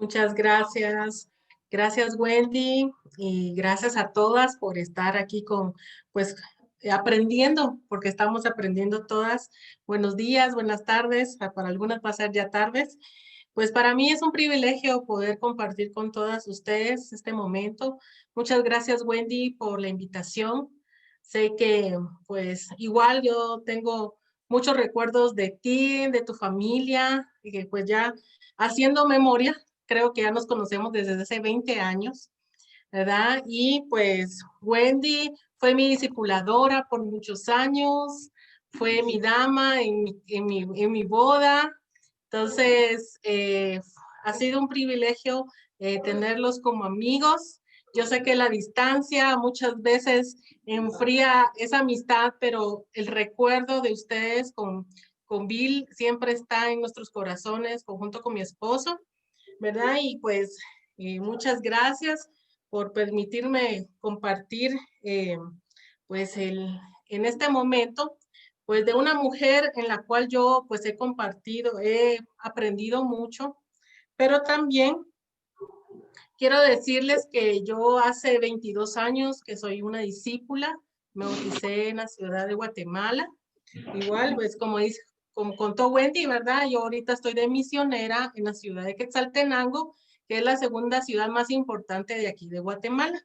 Muchas gracias. Gracias, Wendy, y gracias a todas por estar aquí pues, aprendiendo, porque estamos aprendiendo todas. Buenos días, buenas tardes, para algunas va a ser ya tardes. Pues para mí es un privilegio poder compartir con todas ustedes este momento. Muchas gracias, Wendy, por la invitación. Sé que, pues, igual yo tengo muchos recuerdos de ti, de tu familia, y que pues ya haciendo memoria, creo que ya nos conocemos desde hace 20 años, ¿verdad? Y pues Wendy fue mi discipuladora por muchos años, fue mi dama en mi boda. Entonces, ha sido un privilegio tenerlos como amigos. Yo sé que la distancia muchas veces enfría esa amistad, pero el recuerdo de ustedes con Bill siempre está en nuestros corazones, conjunto con mi esposo, ¿verdad? Y pues muchas gracias por permitirme compartir pues en este momento pues de una mujer en la cual yo pues he aprendido mucho, pero también quiero decirles que yo hace 22 años que soy una discípula, me bauticé en la ciudad de Guatemala. Igual, pues como contó Wendy, ¿verdad? Yo ahorita estoy de misionera en la ciudad de Quetzaltenango, que es la segunda ciudad más importante de aquí de Guatemala.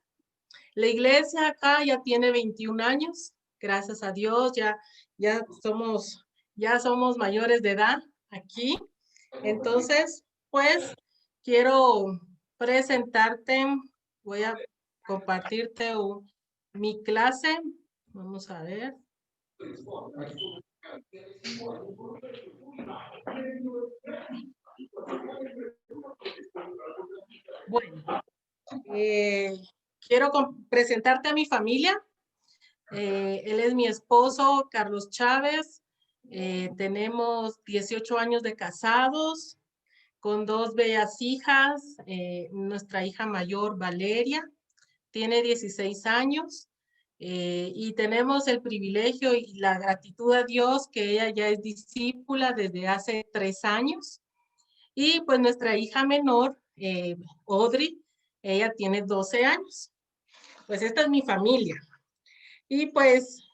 La iglesia acá ya tiene 21 años, gracias a Dios, ya somos mayores de edad aquí. Entonces, pues quiero presentarte, voy a compartirte mi clase. Vamos a ver. Bueno, quiero presentarte a mi familia. Él es mi esposo, Carlos Chávez. Tenemos 18 años de casados, con dos bellas hijas. Nuestra hija mayor, Valeria, tiene 16 años. Y tenemos el privilegio y la gratitud a Dios que ella ya es discípula desde hace 3 años. Y pues nuestra hija menor, Audrey, ella tiene 12 años. Pues esta es mi familia. Y pues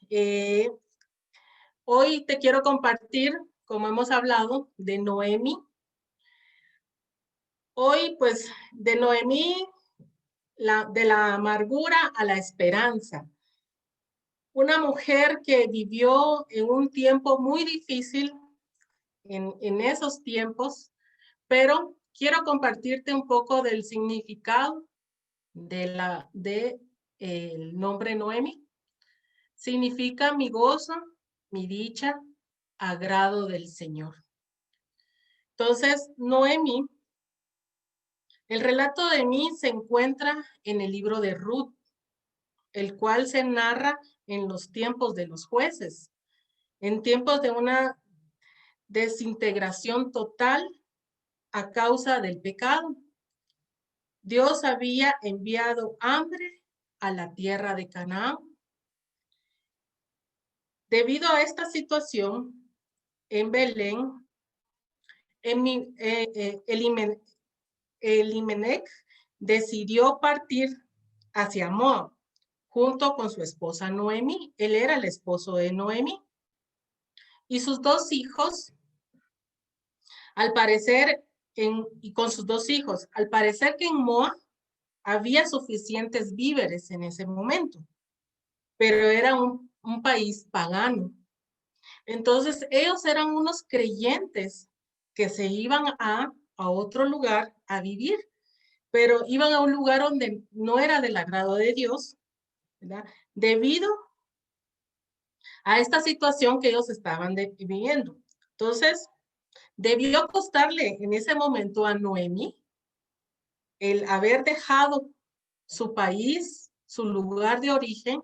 hoy te quiero compartir, como hemos hablado, de Noemi. Hoy pues de Noemi, de la amargura a la esperanza. Una mujer que vivió en un tiempo muy difícil, en esos tiempos, pero quiero compartirte un poco del significado el nombre Noemi. Significa mi gozo, mi dicha, agrado del Señor. Entonces, Noemi, el relato de mí se encuentra en el libro de Ruth, el cual se narra en los tiempos de los jueces, en tiempos de una desintegración total a causa del pecado. Dios había enviado hambre a la tierra de Canaán. Debido a esta situación, en Belén, Elimelech decidió partir hacia Moab junto con su esposa Noemi. Él era el esposo de Noemi. Y sus dos hijos, al parecer, y con sus dos hijos, al parecer que en Moab había suficientes víveres en ese momento, pero era un país pagano. Entonces, ellos eran unos creyentes que se iban a otro lugar a vivir, pero iban a un lugar donde no era del agrado de Dios, ¿verdad? Debido a esta situación que ellos estaban viviendo. Entonces, debió costarle en ese momento a Noemi el haber dejado su país, su lugar de origen,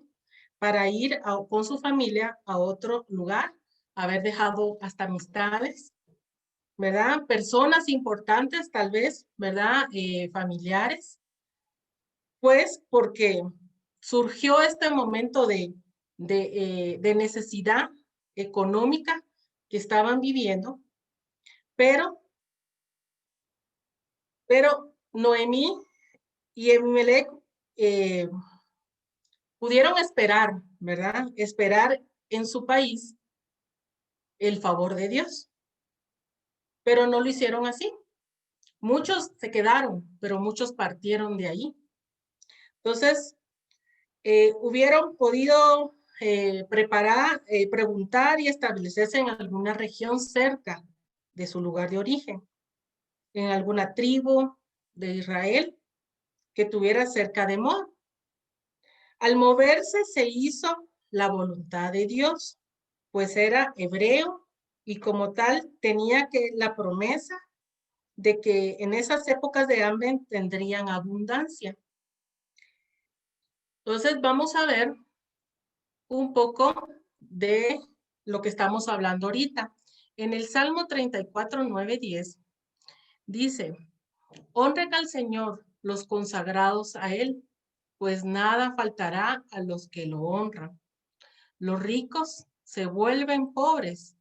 para ir con su familia a otro lugar, haber dejado hasta amistades, ¿verdad? Personas importantes, tal vez, ¿verdad? Familiares, pues porque surgió este momento de necesidad económica que estaban viviendo, pero Pero Noemí y Elimelech pudieron esperar, ¿verdad? Esperar en su país el favor de Dios, pero no lo hicieron así. Muchos se quedaron, pero muchos partieron de ahí. Entonces, hubieron podido preguntar y establecerse en alguna región cerca de su lugar de origen, en alguna tribu de Israel que tuviera cerca de Moab. Al moverse se hizo la voluntad de Dios, pues era hebreo y como tal tenía que la promesa de que en esas épocas de hambre tendrían abundancia. Entonces vamos a ver un poco de lo que estamos hablando ahorita. En el Salmo 34, 9, 10 dice, honren al Señor los consagrados a Él, pues nada faltará a los que lo honran. Los ricos se vuelven pobres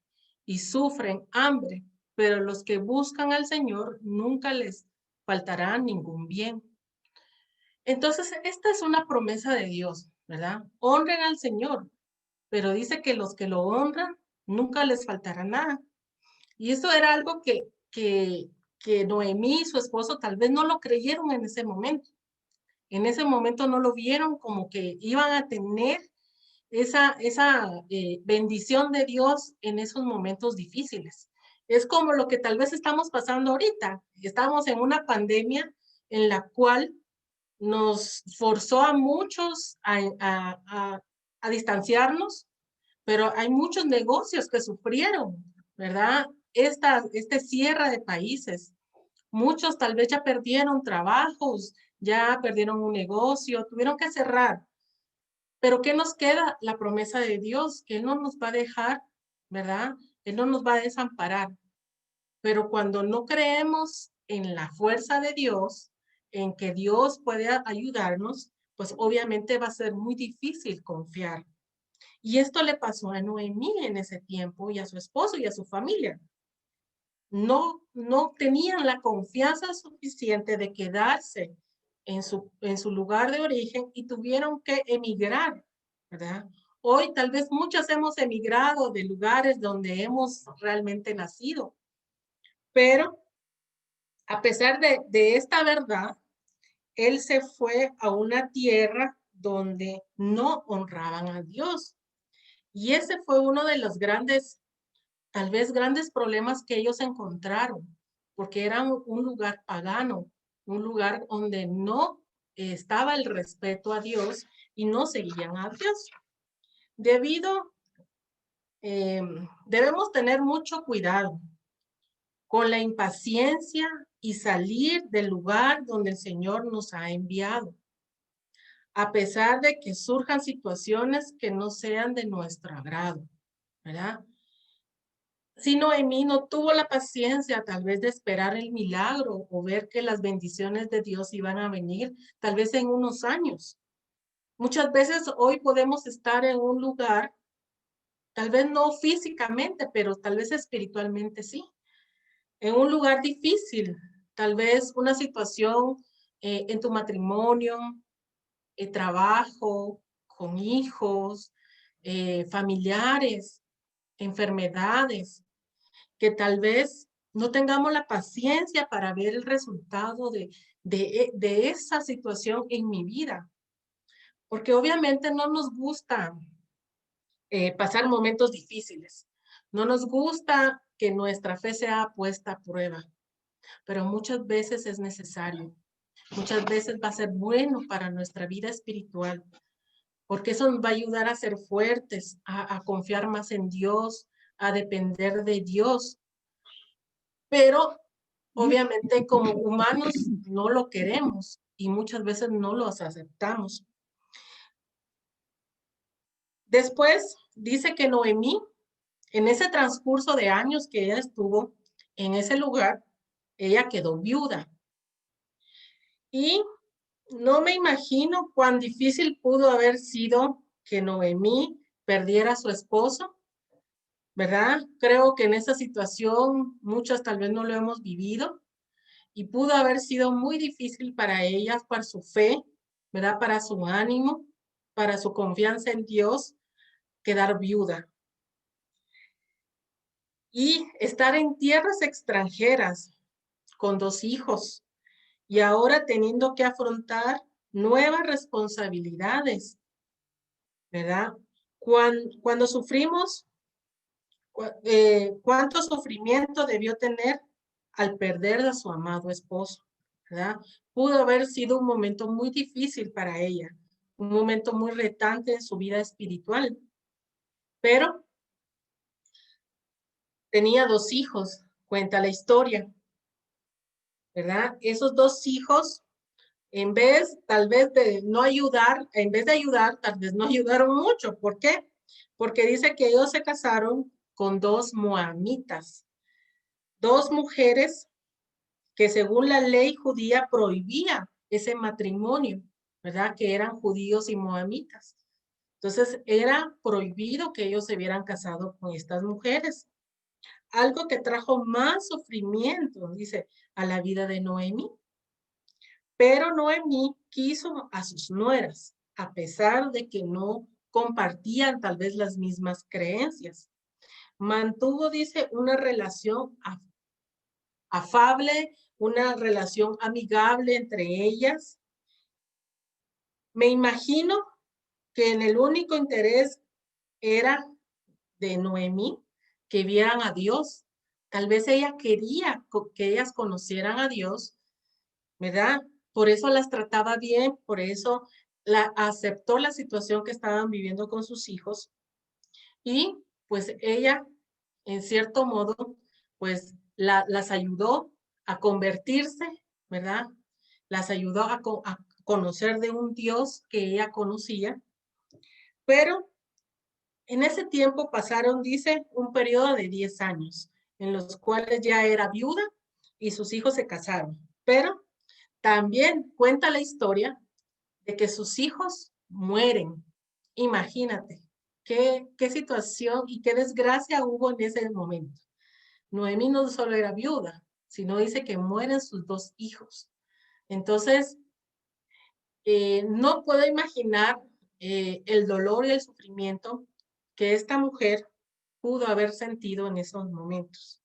y sufren hambre, pero los que buscan al Señor nunca les faltará ningún bien. Entonces, esta es una promesa de Dios, ¿verdad? Honren al Señor, pero dice que los que lo honran nunca les faltará nada. Y eso era algo que Noemí y su esposo tal vez no lo creyeron en ese momento. En ese momento no lo vieron como que iban a tener esa bendición de Dios en esos momentos difíciles. Es como lo que tal vez estamos pasando ahorita. Estamos en una pandemia en la cual nos forzó a muchos a distanciarnos, pero hay muchos negocios que sufrieron, ¿verdad? Este cierre de países. Muchos tal vez ya perdieron trabajos, ya perdieron un negocio, tuvieron que cerrar. Pero ¿qué nos queda? La promesa de Dios, que Él no nos va a dejar, ¿verdad? Él no nos va a desamparar. Pero cuando no creemos en la fuerza de Dios, en que Dios puede ayudarnos, pues obviamente va a ser muy difícil confiar. Y esto le pasó a Noemí en ese tiempo y a su esposo y a su familia. No tenían la confianza suficiente de quedarse en su lugar de origen y tuvieron que emigrar, ¿verdad? Hoy tal vez muchos hemos emigrado de lugares donde hemos realmente nacido, pero a pesar de esta verdad, él se fue a una tierra donde no honraban a Dios. Y ese fue uno de los grandes, tal vez grandes problemas que ellos encontraron, porque era un lugar pagano, un lugar donde no estaba el respeto a Dios y no seguían a Dios. Debido, debemos tener mucho cuidado con la impaciencia y salir del lugar donde el Señor nos ha enviado, a pesar de que surjan situaciones que no sean de nuestro agrado, ¿verdad? Si Noemí no tuvo la paciencia tal vez de esperar el milagro o ver que las bendiciones de Dios iban a venir, tal vez en unos años. Muchas veces hoy podemos estar en un lugar, tal vez no físicamente, pero tal vez espiritualmente sí, en un lugar difícil, tal vez una situación en tu matrimonio, trabajo, con hijos, familiares, enfermedades, que tal vez no tengamos la paciencia para ver el resultado de esa situación en mi vida. Porque obviamente no nos gusta pasar momentos difíciles. No nos gusta que nuestra fe sea puesta a prueba, pero muchas veces es necesario. Muchas veces va a ser bueno para nuestra vida espiritual, porque eso nos va a ayudar a ser fuertes, a confiar más en Dios, a depender de Dios. Pero obviamente como humanos no lo queremos y muchas veces no los aceptamos. Después dice que Noemí, en ese transcurso de años que ella estuvo en ese lugar, ella quedó viuda. Y no me imagino cuán difícil pudo haber sido que Noemí perdiera a su esposo, ¿verdad? Creo que en esa situación muchas tal vez no lo hemos vivido. y pudo haber sido muy difícil para ella, para su fe, ¿verdad? Para su ánimo, para su confianza en Dios, quedar viuda. Y estar en tierras extranjeras con 2 hijos y ahora teniendo que afrontar nuevas responsabilidades, ¿verdad? Cuando sufrimos, ¿cuánto sufrimiento debió tener al perder a su amado esposo? ¿Verdad? Pudo haber sido un momento muy difícil para ella, un momento muy retante en su vida espiritual, pero tenía 2 hijos, cuenta la historia, ¿verdad? Esos 2 hijos, en vez tal vez de no ayudar, en vez de ayudar, tal vez no ayudaron mucho. ¿Por qué? Porque dice que ellos se casaron con 2 moamitas, 2 mujeres que según la ley judía prohibía ese matrimonio, ¿verdad? Que eran judíos y moamitas. Entonces era prohibido que ellos se hubieran casado con estas mujeres. Algo que trajo más sufrimiento, dice, a la vida de Noemí. Pero Noemí quiso a sus nueras, a pesar de que no compartían tal vez las mismas creencias. Mantuvo, dice, una relación afable, una relación amigable entre ellas. Me imagino que en el único interés era de Noemí que vieran a Dios. Tal vez ella quería que ellas conocieran a Dios, ¿verdad? Por eso las trataba bien, por eso aceptó la situación que estaban viviendo con sus hijos y pues ella, en cierto modo, pues las ayudó a convertirse, ¿verdad? Las ayudó a conocer de un Dios que ella conocía, pero en ese tiempo pasaron, dice, un periodo de 10 años, en los cuales ya era viuda y sus hijos se casaron, pero también cuenta la historia de que sus hijos mueren. Imagínate qué situación y qué desgracia hubo en ese momento. Noemí no solo era viuda, sino dice que mueren sus 2 hijos. Entonces, no puedo imaginar el dolor y el sufrimiento que esta mujer pudo haber sentido en esos momentos.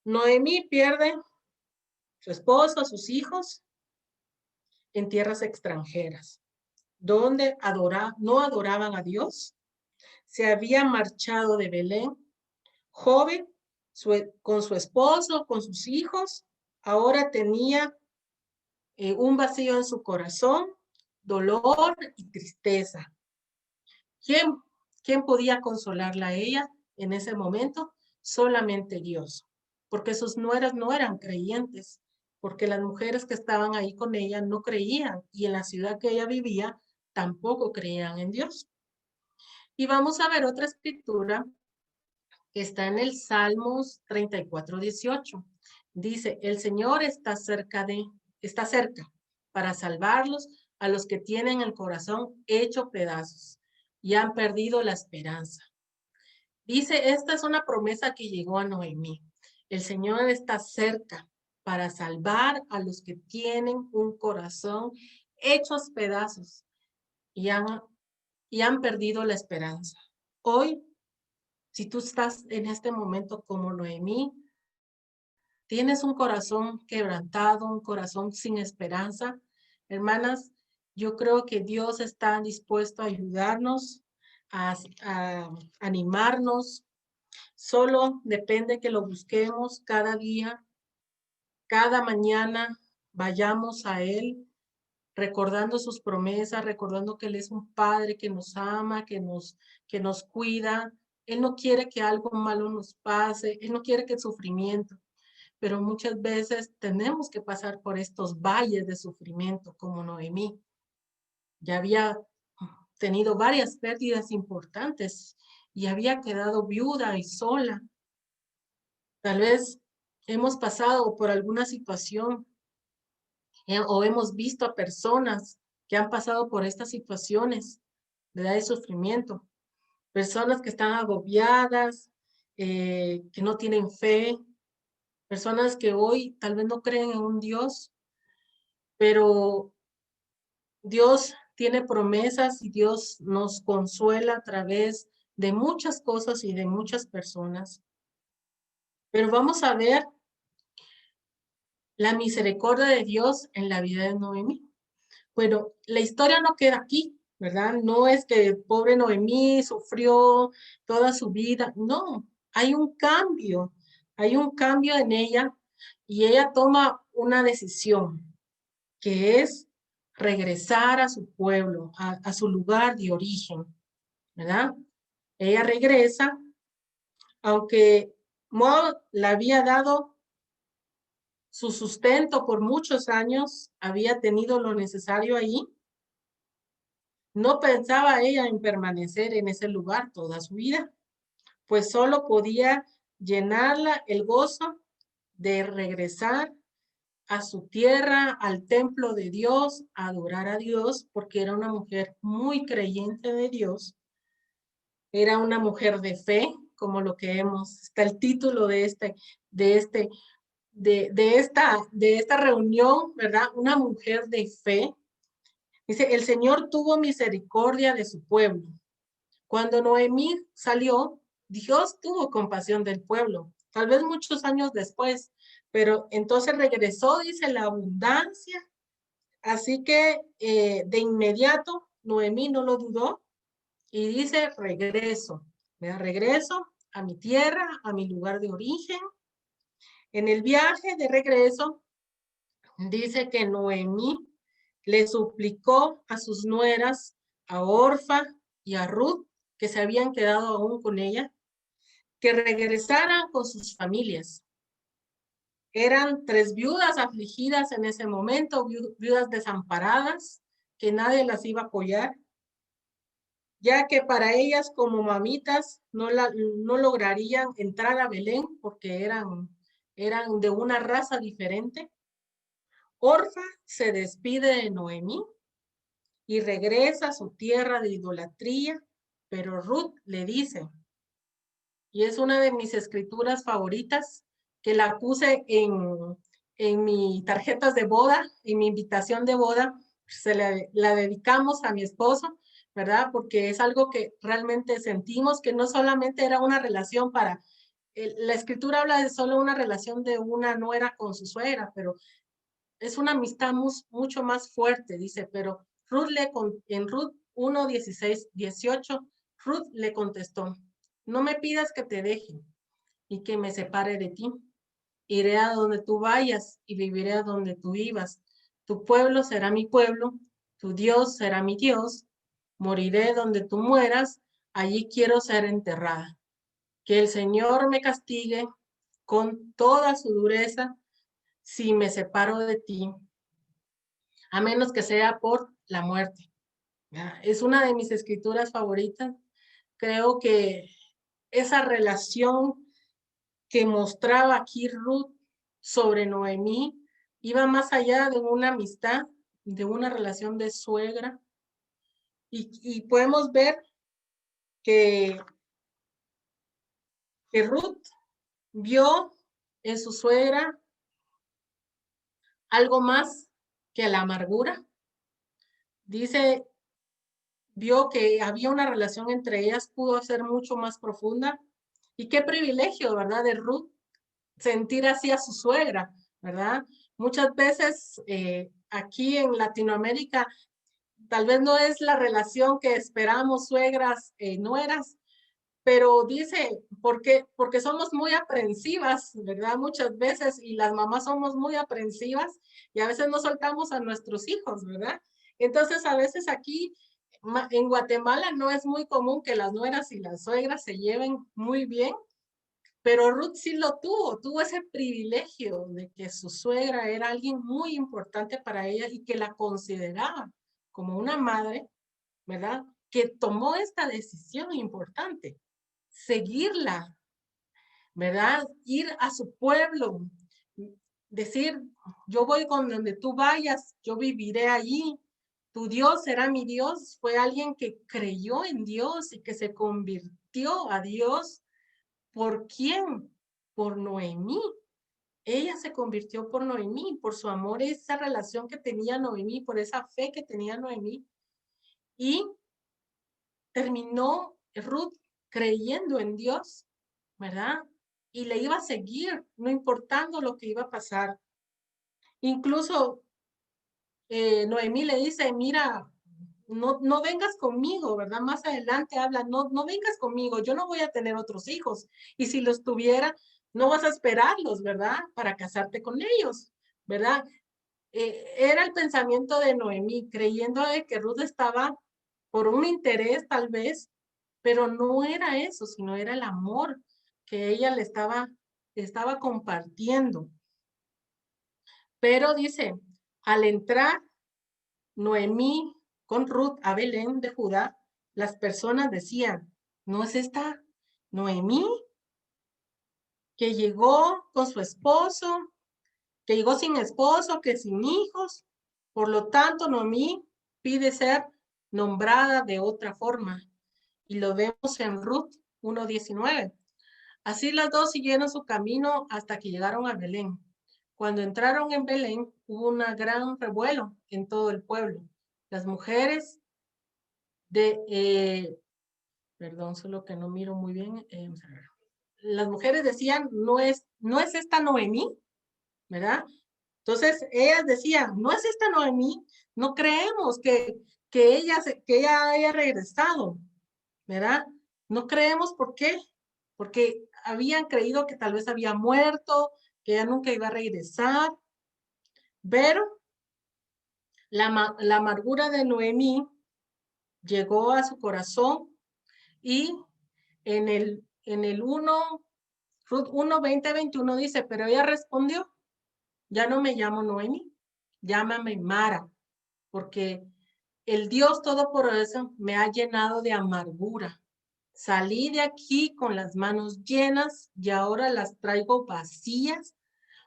Noemí pierde su esposo, a sus hijos en tierras extranjeras, donde no adoraban a Dios. Se había marchado de Belén, joven, con su esposo, con sus hijos. Ahora tenía un vacío en su corazón, dolor y tristeza. ¿Quién, quién podía consolarla a ella en ese momento? Solamente Dios, porque sus nueras no eran creyentes, porque las mujeres que estaban ahí con ella no creían y en la ciudad que ella vivía tampoco creían en Dios. Y vamos a ver otra escritura que está en el Salmos 34:18. Dice, el Señor está cerca para salvarlos a los que tienen el corazón hecho pedazos y han perdido la esperanza. Dice, esta es una promesa que llegó a Noemí. El Señor está cerca para salvar a los que tienen un corazón hechos pedazos y han perdido la esperanza. Hoy, si tú estás en este momento como Noemí, tienes un corazón quebrantado, un corazón sin esperanza, hermanas, yo creo que Dios está dispuesto a ayudarnos, a animarnos. Solo depende que lo busquemos cada día, cada mañana, vayamos a Él, recordando sus promesas, recordando que Él es un Padre que nos ama, que nos cuida. Él no quiere que algo malo nos pase, Él no quiere que el sufrimiento, pero muchas veces tenemos que pasar por estos valles de sufrimiento como Noemí. Ya había tenido varias pérdidas importantes y había quedado viuda y sola. Tal vez hemos pasado por alguna situación o hemos visto a personas que han pasado por estas situaciones, ¿verdad? De sufrimiento. Personas que están agobiadas, que no tienen fe, personas que hoy tal vez no creen en un Dios, pero Dios tiene promesas y Dios nos consuela a través de muchas cosas y de muchas personas. Pero vamos a ver la misericordia de Dios en la vida de Noemí. Bueno, la historia no queda aquí, ¿verdad? No es que pobre Noemí sufrió toda su vida, no, hay un cambio en ella y ella toma una decisión que es regresar a su pueblo, a su lugar de origen, ¿verdad? Ella regresa, aunque Moab le había dado su sustento por muchos años, había tenido lo necesario ahí. No pensaba ella en permanecer en ese lugar toda su vida, pues solo podía llenarla el gozo de regresar a su tierra, al templo de Dios, a adorar a Dios, porque era una mujer muy creyente de Dios, era una mujer de fe, como lo que está el título de este, de esta reunión, ¿verdad? Una mujer de fe. Dice, el Señor tuvo misericordia de su pueblo. Cuando Noemí salió, Dios tuvo compasión del pueblo, tal vez muchos años después, pero entonces regresó, dice, la abundancia. Así que de inmediato Noemí no lo dudó y dice, regreso, me regreso a mi tierra, a mi lugar de origen. En el viaje de regreso, dice que Noemí le suplicó a sus nueras, a Orfa y a Ruth, que se habían quedado aún con ella, que regresaran con sus familias. Eran 3 viudas afligidas en ese momento, viudas desamparadas, que nadie las iba a apoyar, ya que para ellas como mamitas no lograrían entrar a Belén porque eran de una raza diferente. Orfa se despide de Noemí y regresa a su tierra de idolatría, pero Ruth le dice, y es una de mis escrituras favoritas, que la puse en mi tarjetas de boda, en mi invitación de boda, la dedicamos a mi esposo, ¿verdad? Porque es algo que realmente sentimos que no solamente era una relación la escritura habla de solo una relación de una nuera con su suegra, pero es una amistad mucho más fuerte, dice, pero en Ruth 1, 16, 18, Ruth le contestó, no me pidas que te deje y que me separe de ti. Iré a donde tú vayas y viviré a donde tú vivas. Tu pueblo será mi pueblo, tu Dios será mi Dios. Moriré donde tú mueras, allí quiero ser enterrada. Que el Señor me castigue con toda su dureza si me separo de ti, a menos que sea por la muerte. Es una de mis escrituras favoritas. Creo que esa relación que mostraba aquí Ruth sobre Noemí iba más allá de una amistad, de una relación de suegra. Y podemos ver que, que Ruth vio en su suegra algo más que la amargura. Dice, vio que había una relación entre ellas, pudo ser mucho más profunda. Y qué privilegio, ¿verdad? De Ruth sentir así a su suegra, ¿verdad? Muchas veces aquí en Latinoamérica tal vez no es la relación que esperamos suegras, nueras, pero dice, porque somos muy aprensivas, ¿verdad? Muchas veces, y las mamás somos muy aprensivas y a veces no soltamos a nuestros hijos, ¿verdad? Entonces, a veces aquí en Guatemala no es muy común que las nueras y las suegras se lleven muy bien, pero Ruth sí lo tuvo ese privilegio de que su suegra era alguien muy importante para ella y que la consideraba como una madre, ¿verdad? Que tomó esta decisión importante, seguirla, ¿verdad? Ir a su pueblo, decir, yo voy con donde tú vayas, yo viviré allí, tu Dios será mi Dios. Fue alguien que creyó en Dios y que se convirtió a Dios. ¿Por quién? Por Noemí. ella se convirtió por Noemí, por su amor, esa relación que tenía Noemí, por esa fe que tenía Noemí. Y terminó Ruth creyendo en Dios, ¿verdad? Y le iba a seguir, no importando lo que iba a pasar. Incluso Noemí le dice, mira, no vengas conmigo, ¿verdad? Más adelante habla, no vengas conmigo, yo no voy a tener otros hijos. Y si los tuviera, no vas a esperarlos, ¿verdad? Para casarte con ellos, ¿verdad? Era el pensamiento de Noemí, creyendo que Ruth estaba por un interés tal vez, pero no era eso, sino era el amor que ella le estaba compartiendo. Pero dice, al entrar Noemí con Ruth a Belén de Judá, las personas decían, ¿no es esta Noemí que llegó con su esposo, que llegó sin esposo, que sin hijos? Por lo tanto, Noemí pide ser nombrada de otra forma. Y lo vemos en Ruth 1:19. Así las dos siguieron su camino hasta que llegaron a Belén. Cuando entraron en Belén, hubo un gran revuelo en todo el pueblo. Las mujeres perdón, solo que no miro muy bien. Las mujeres decían, no es esta Noemí, ¿verdad? Entonces ellas decían, no es esta Noemí, no creemos que ella haya regresado, ¿verdad? No creemos, ¿por qué? Porque habían creído que tal vez había muerto, que ella nunca iba a regresar, pero la amargura de Noemí llegó a su corazón y en el Ruth 1:20-21 dice, pero ella respondió, ya no me llamo Noemí, llámame Mara, porque el Dios Todopoderoso me ha llenado de amargura. Salí de aquí con las manos llenas y ahora las traigo vacías,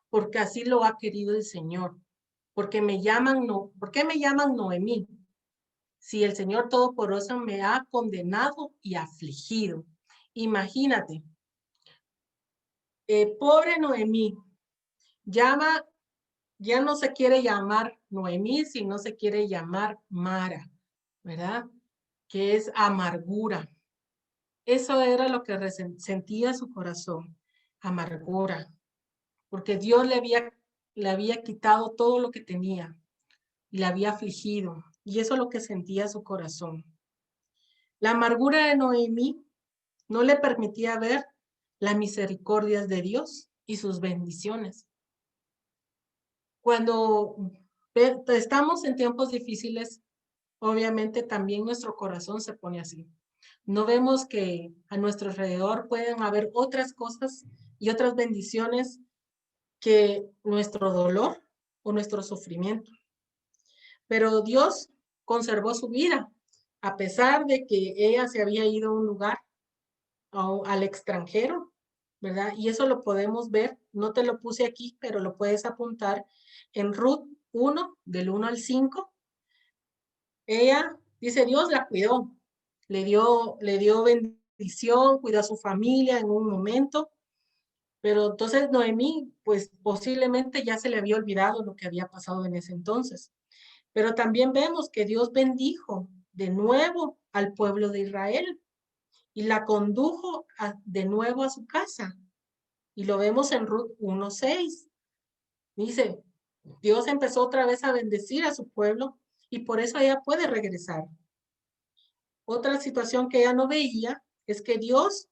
porque así lo ha querido el Señor. ¿Por qué me llaman Noemí? Si el Señor Todopoderoso me ha condenado y afligido. Imagínate, pobre Noemí, llama, ya no se quiere llamar Noemí, sino se quiere llamar Mara, ¿verdad? Que es amargura. Eso era lo que sentía su corazón, amargura, porque Dios le había quitado todo lo que tenía y la había afligido, y eso es lo que sentía su corazón. La amargura de Noemí no le permitía ver las misericordias de Dios y sus bendiciones. Cuando estamos en tiempos difíciles, obviamente también nuestro corazón se pone así. No vemos que a nuestro alrededor pueden haber otras cosas y otras bendiciones que nuestro dolor o nuestro sufrimiento. Pero Dios conservó su vida, a pesar de que ella se había ido a un lugar, al extranjero, ¿verdad? Y eso lo podemos ver, no te lo puse aquí, pero lo puedes apuntar en Ruth 1, del 1 al 5. Ella dice, Dios la cuidó, le dio bendición, cuidó a su familia en un momento, pero entonces Noemí, pues posiblemente ya se le había olvidado lo que había pasado en ese entonces. Pero también vemos que Dios bendijo de nuevo al pueblo de Israel y la condujo de nuevo a su casa. Y lo vemos en Ruth 1:6. Dice, Dios empezó otra vez a bendecir a su pueblo y por eso ella puede regresar. Otra situación que ella no veía es que Dios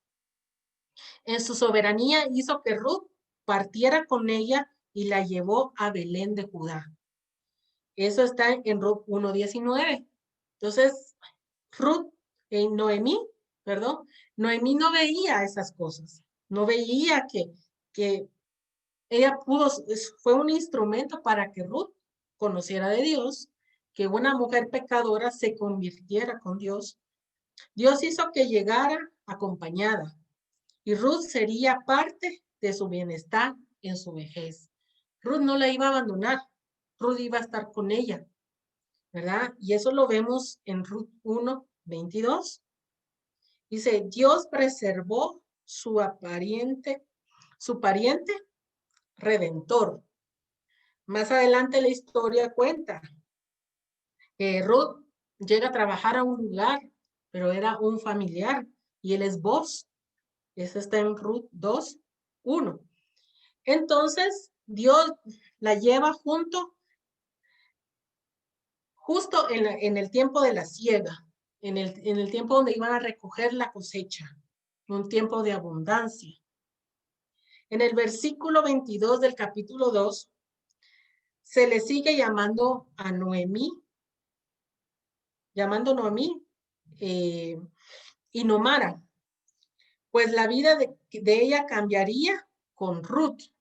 en su soberanía hizo que Ruth partiera con ella y la llevó a Belén de Judá. Eso está en Ruth 1:19. Entonces, Ruth, Noemí, perdón, Noemí no veía esas cosas. No veía que ella fue un instrumento para que Ruth conociera de Dios, que una mujer pecadora se convirtiera con Dios. Dios hizo que llegara acompañada y Ruth sería parte de su bienestar en su vejez. Ruth no la iba a abandonar, Ruth iba a estar con ella, ¿verdad? Y eso lo vemos en Ruth 1:22. Dice, Dios preservó su pariente redentor. Más adelante la historia cuenta que Ruth llega a trabajar a un lugar, pero era un familiar, y él es Boaz. Eso está en Ruth 2:1. Entonces, Dios la lleva justo en el tiempo de la siega, en el tiempo donde iban a recoger la cosecha, un tiempo de abundancia. En el versículo 22 del capítulo 2, se le sigue llamando a Noemí, y Nomara, pues la vida de ella cambiaría con Ruth.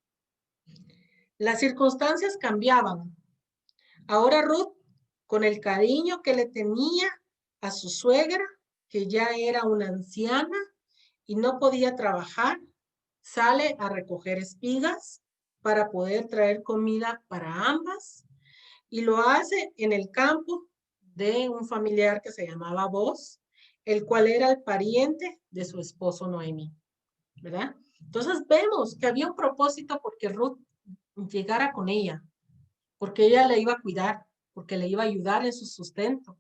Las circunstancias cambiaban. Ahora Ruth, con el cariño que le tenía a su suegra, que ya era una anciana y no podía trabajar, sale a recoger espigas para poder traer comida para ambas, y lo hace en el campo de un familiar que se llamaba Boaz, el cual era el pariente de su esposo Noemí, ¿verdad? Entonces vemos que había un propósito porque Ruth llegara con ella, porque ella le iba a cuidar, porque le iba a ayudar en su sustento,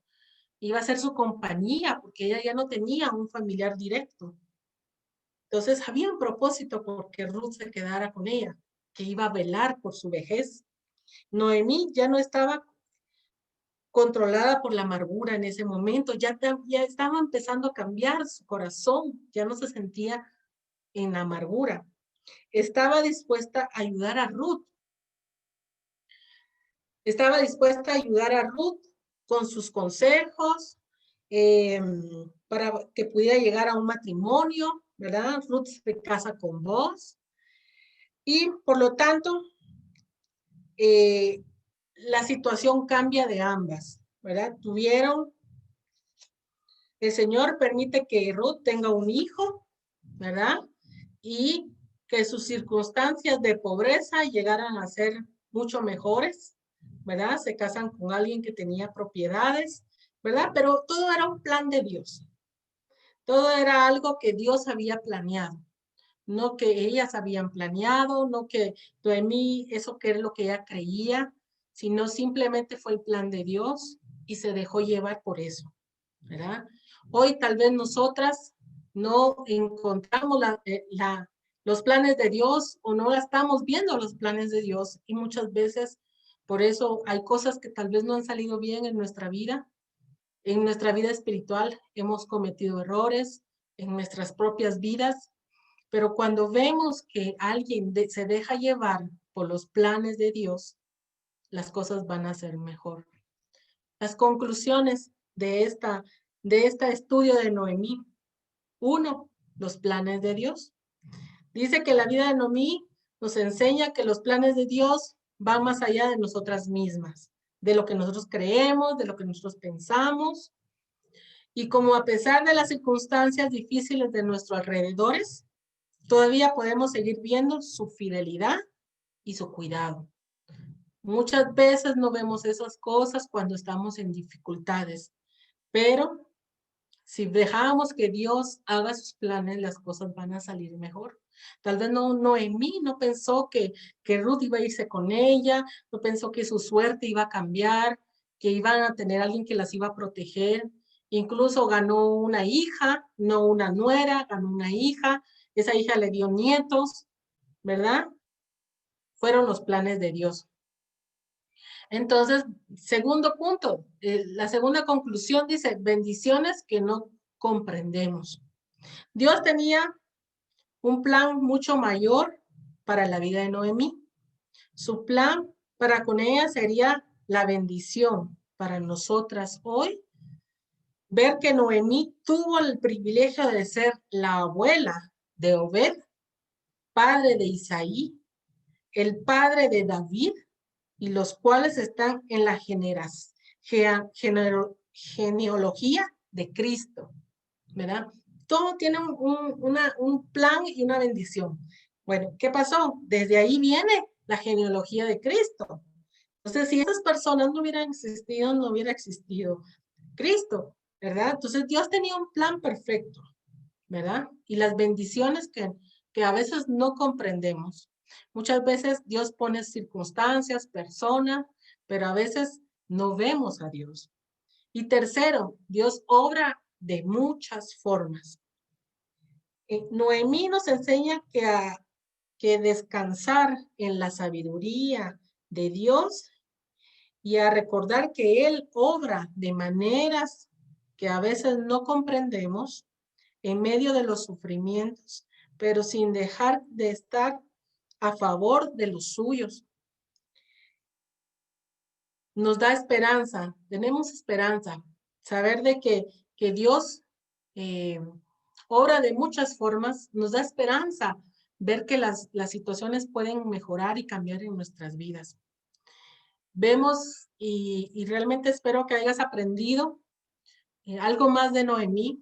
iba a ser su compañía, porque ella ya no tenía un familiar directo. Entonces había un propósito porque Ruth se quedara con ella, que iba a velar por su vejez. Noemí ya no estaba controlada por la amargura en ese momento, ya estaba empezando a cambiar su corazón, ya no se sentía en amargura. Estaba dispuesta a ayudar a Ruth. Estaba dispuesta a ayudar a Ruth con sus consejos, para que pudiera llegar a un matrimonio, ¿verdad? Ruth se casa con Boaz y por lo tanto la situación cambia de ambas, ¿verdad? El Señor permite que Ruth tenga un hijo, ¿verdad? Y que sus circunstancias de pobreza llegaran a ser mucho mejores, ¿verdad? Se casan con alguien que tenía propiedades, ¿verdad? Pero todo era un plan de Dios. Todo era algo que Dios había planeado. No que ellas habían planeado, no que Noemí, eso que es lo que ella creía, sino simplemente fue el plan de Dios y se dejó llevar por eso, ¿verdad? Hoy tal vez nosotras no encontramos los planes de Dios o no estamos viendo los planes de Dios y muchas veces por eso hay cosas que tal vez no han salido bien en nuestra vida espiritual hemos cometido errores en nuestras propias vidas, pero cuando vemos que alguien se deja llevar por los planes de Dios, las cosas van a ser mejor. Las conclusiones de este estudio de Noemí. 1, los planes de Dios. Dice que la vida de Noemí nos enseña que los planes de Dios van más allá de nosotras mismas, de lo que nosotros creemos, de lo que nosotros pensamos. Y como a pesar de las circunstancias difíciles de nuestros alrededores, todavía podemos seguir viendo su fidelidad y su cuidado. Muchas veces no vemos esas cosas cuando estamos en dificultades, pero si dejamos que Dios haga sus planes, las cosas van a salir mejor. Tal vez Noemí no pensó que Ruth iba a irse con ella, no pensó que su suerte iba a cambiar, que iban a tener a alguien que las iba a proteger. Incluso ganó una hija, no una nuera, ganó una hija. Esa hija le dio nietos, ¿verdad? Fueron los planes de Dios. Entonces, segundo punto, la segunda conclusión dice, bendiciones que no comprendemos. Dios tenía un plan mucho mayor para la vida de Noemí. Su plan para con ella sería la bendición para nosotras hoy. Ver que Noemí tuvo el privilegio de ser la abuela de Obed, padre de Isaí, el padre de David, y los cuales están en la genealogía de Cristo, ¿verdad? Todo tiene un plan y una bendición. Bueno, ¿qué pasó? Desde ahí viene la genealogía de Cristo. Entonces, si esas personas no hubieran existido, no hubiera existido Cristo, ¿verdad? Entonces, Dios tenía un plan perfecto, ¿verdad? Y las bendiciones que a veces no comprendemos, Muchas veces Dios pone circunstancias, personas, pero a veces no vemos a Dios. Y tercero, Dios obra de muchas formas. Noemí nos enseña que descansar en la sabiduría de Dios y a recordar que Él obra de maneras que a veces no comprendemos en medio de los sufrimientos, pero sin dejar de estar a favor de los suyos. Nos da esperanza, tenemos esperanza, saber de que Dios obra de muchas formas, nos da esperanza ver que las situaciones pueden mejorar y cambiar en nuestras vidas. Vemos y realmente espero que hayas aprendido algo más de Noemí,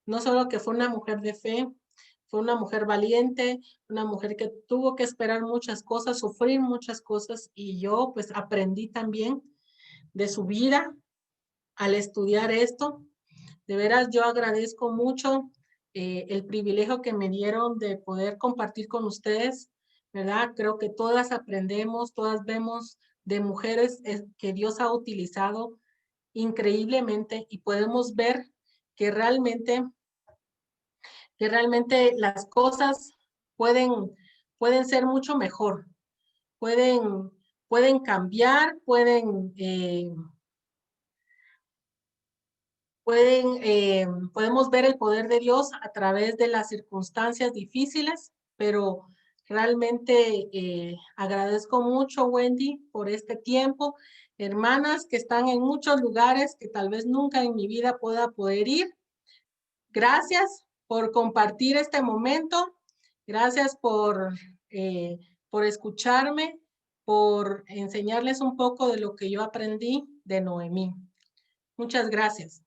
no solo que fue una mujer de fe, fue una mujer valiente, una mujer que tuvo que esperar muchas cosas, sufrir muchas cosas, y yo pues aprendí también de su vida al estudiar esto. De veras, yo agradezco mucho el privilegio que me dieron de poder compartir con ustedes, ¿verdad? Creo que todas aprendemos, todas vemos de mujeres que Dios ha utilizado increíblemente y podemos ver que realmente, las cosas pueden ser mucho mejor, pueden, pueden cambiar, podemos ver el poder de Dios a través de las circunstancias difíciles, pero realmente agradezco mucho, Wendy, por este tiempo. Hermanas que están en muchos lugares que tal vez nunca en mi vida pueda poder ir. Gracias por compartir este momento. Gracias por escucharme, por enseñarles un poco de lo que yo aprendí de Noemí. Muchas gracias.